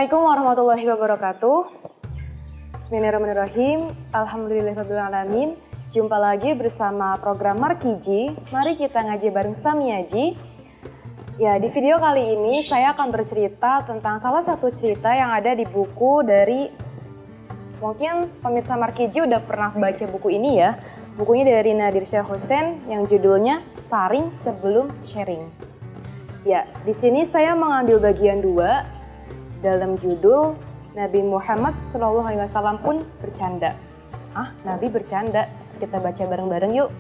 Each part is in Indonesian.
Assalamualaikum warahmatullahi wabarakatuh. Bismillahirrahmanirrahim. Alhamdulillahirrahmanirrahim. Jumpa lagi bersama program Markiji. Mari kita ngaji bareng Samiaji. Ya, di video kali ini saya akan bercerita tentang salah satu cerita yang ada di buku dari, mungkin pemirsa Markiji udah pernah baca buku ini ya. Bukunya dari Nadir Syah Hussein yang judulnya Saring Sebelum Sharing. Ya, di sini saya mengambil bagian 2 dalam judul Nabi Muhammad SAW pun bercanda. Nabi bercanda. Kita baca bareng-bareng yuk.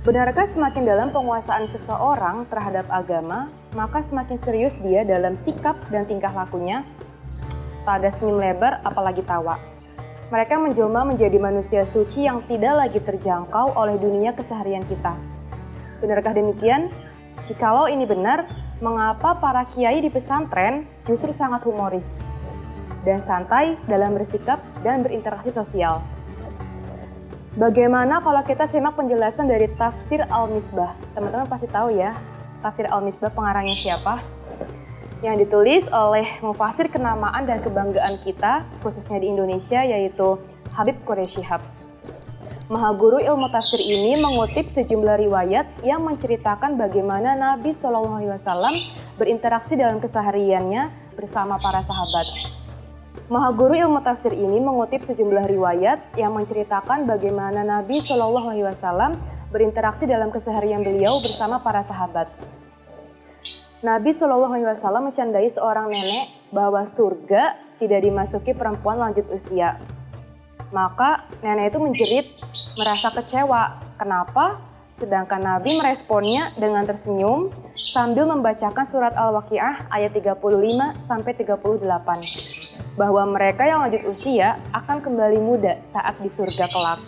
Benarkah semakin dalam penguasaan seseorang terhadap agama, maka semakin serius dia dalam sikap dan tingkah lakunya? Tak ada senyum lebar, apalagi tawa. Mereka menjelma menjadi manusia suci yang tidak lagi terjangkau oleh dunia keseharian kita. Benarkah demikian? Jikalau ini benar, mengapa para kiai di pesantren justru sangat humoris dan santai dalam bersikap dan berinteraksi sosial? Bagaimana kalau kita simak penjelasan dari Tafsir Al-Misbah? Teman-teman pasti tahu ya, Tafsir Al-Misbah pengarangnya siapa? Yang ditulis oleh mufasir kenamaan dan kebanggaan kita, khususnya di Indonesia, yaitu Habib Quraish Shihab. Mahaguru ilmu tafsir ini mengutip sejumlah riwayat yang menceritakan bagaimana Nabi SAW berinteraksi dalam kesehariannya bersama para sahabat. Mahaguru ilmu tafsir ini mengutip sejumlah riwayat yang menceritakan bagaimana Nabi SAW berinteraksi dalam keseharian beliau bersama para sahabat. Nabi SAW mencandai seorang nenek bahwa surga tidak dimasuki perempuan lanjut usia. Maka nenek itu menjerit, merasa kecewa. Kenapa? Sedangkan Nabi meresponnya dengan tersenyum sambil membacakan surat Al-Waqiah ayat 35-38. Bahwa mereka yang lanjut usia akan kembali muda saat di surga kelak.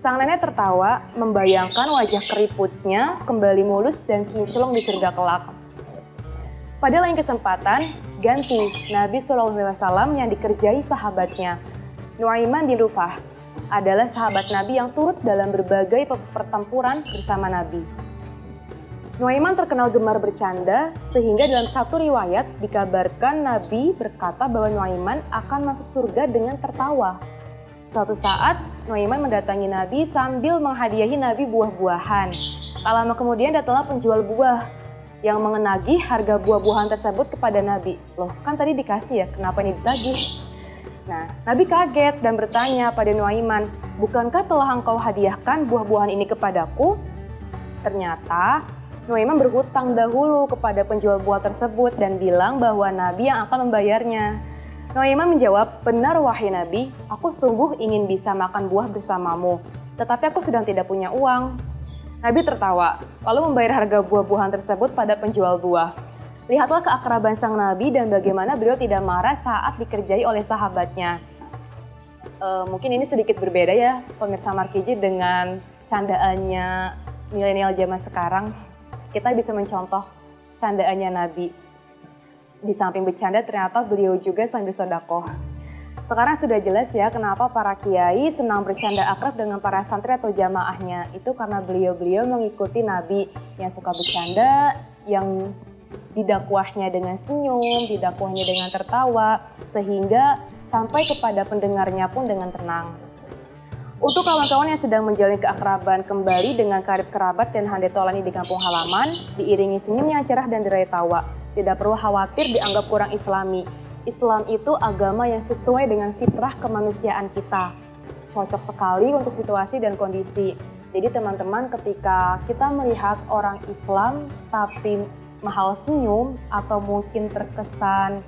Sang nenek tertawa membayangkan wajah keriputnya kembali mulus dan kinclong di surga kelak. Pada lain kesempatan, ganti Nabi SAW yang dikerjai sahabatnya. Nuaiman bin Rufah adalah sahabat Nabi yang turut dalam berbagai pertempuran bersama Nabi. Nuaiman terkenal gemar bercanda sehingga dalam satu riwayat dikabarkan Nabi berkata bahwa Nuaiman akan masuk surga dengan tertawa. Suatu saat Nuaiman mendatangi Nabi sambil menghadiahi Nabi buah-buahan. Tak lama kemudian datanglah penjual buah yang mengenagih harga buah-buahan tersebut kepada Nabi. Loh, kan tadi dikasih ya, kenapa ini ditagih? Nah, Nabi kaget dan bertanya pada Nuaiman, bukankah telah engkau hadiahkan buah-buahan ini kepadaku? Ternyata, Nuaiman berhutang dahulu kepada penjual buah tersebut dan bilang bahwa Nabi yang akan membayarnya. Nuaiman menjawab, benar wahai Nabi, aku sungguh ingin bisa makan buah bersamamu, tetapi aku sedang tidak punya uang. Nabi tertawa, lalu membayar harga buah-buahan tersebut pada penjual buah. Lihatlah keakraban sang Nabi dan bagaimana beliau tidak marah saat dikerjai oleh sahabatnya. Mungkin ini sedikit berbeda ya pemirsa Markiji dengan candaannya milenial zaman sekarang. Kita bisa mencontoh candaannya Nabi. Di samping bercanda ternyata beliau juga sambil sedekah. Sekarang sudah jelas ya kenapa para kiai senang bercanda akrab dengan para santri atau jamaahnya. Itu karena beliau-beliau mengikuti Nabi yang suka bercanda, yang didakwahnya dengan senyum, didakwahnya dengan tertawa, sehingga sampai kepada pendengarnya pun dengan tenang. Untuk kawan-kawan yang sedang menjalin keakraban kembali dengan karib kerabat dan handai tolani di kampung halaman, diiringi senyum yang cerah dan derai tawa, tidak perlu khawatir dianggap kurang islami. Islam itu agama yang sesuai dengan fitrah kemanusiaan kita. Cocok sekali untuk situasi dan kondisi. Jadi teman-teman, ketika kita melihat orang Islam tapi mahal senyum atau mungkin terkesan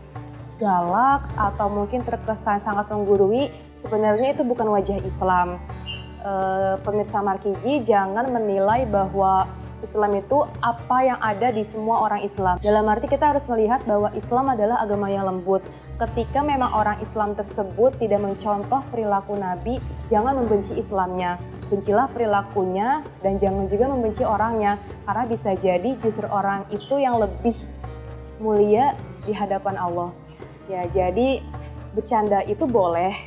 galak atau mungkin terkesan sangat menggurui, sebenarnya itu bukan wajah Islam. Pemirsa Markiji, jangan menilai bahwa Islam itu apa yang ada di semua orang Islam. Dalam arti kita harus melihat bahwa Islam adalah agama yang lembut. Ketika memang orang Islam tersebut tidak mencontoh perilaku Nabi, jangan membenci Islamnya. Bencilah perilakunya dan jangan juga membenci orangnya, karena bisa jadi justru orang itu yang lebih mulia di hadapan Allah. Ya, jadi bercanda itu boleh,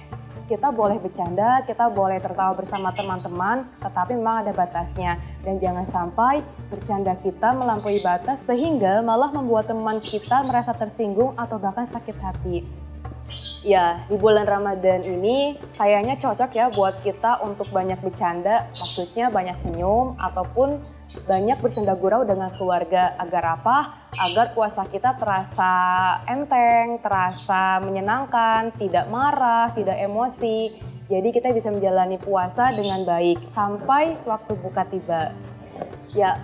kita boleh bercanda, kita boleh tertawa bersama teman-teman, tetapi memang ada batasnya. Dan jangan sampai bercanda kita melampaui batas sehingga malah membuat teman kita merasa tersinggung atau bahkan sakit hati. Ya, di bulan Ramadan ini kayaknya cocok ya buat kita untuk banyak bercanda, maksudnya banyak senyum ataupun banyak bersenda gurau dengan keluarga. Agar apa? Agar puasa kita terasa enteng, terasa menyenangkan, tidak marah, tidak emosi. Jadi kita bisa menjalani puasa dengan baik sampai waktu buka tiba. Ya,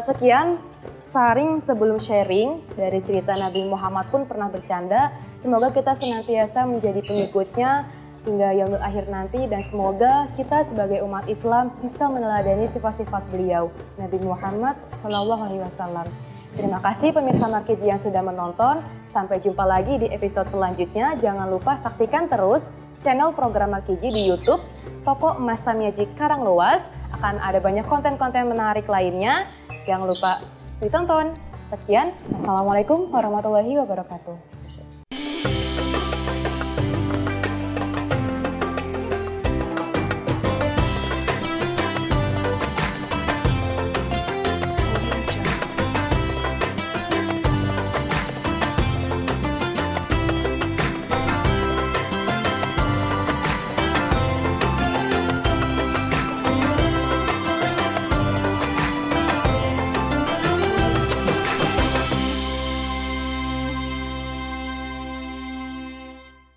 sekian sharing sebelum sharing dari cerita Nabi Muhammad pun pernah bercanda. Semoga kita senantiasa menjadi pengikutnya hingga yaumul akhir nanti dan semoga kita sebagai umat Islam bisa meneladani sifat-sifat beliau Nabi Muhammad SAW. Terima kasih pemirsa Markiji yang sudah menonton. Sampai jumpa lagi di episode selanjutnya. Jangan lupa saksikan terus channel program Markiji di YouTube Toko Emas Tamiyaji Karangluas. Akan ada banyak konten-konten menarik lainnya. Jangan lupa ditonton. Sekian, Assalamualaikum warahmatullahi wabarakatuh.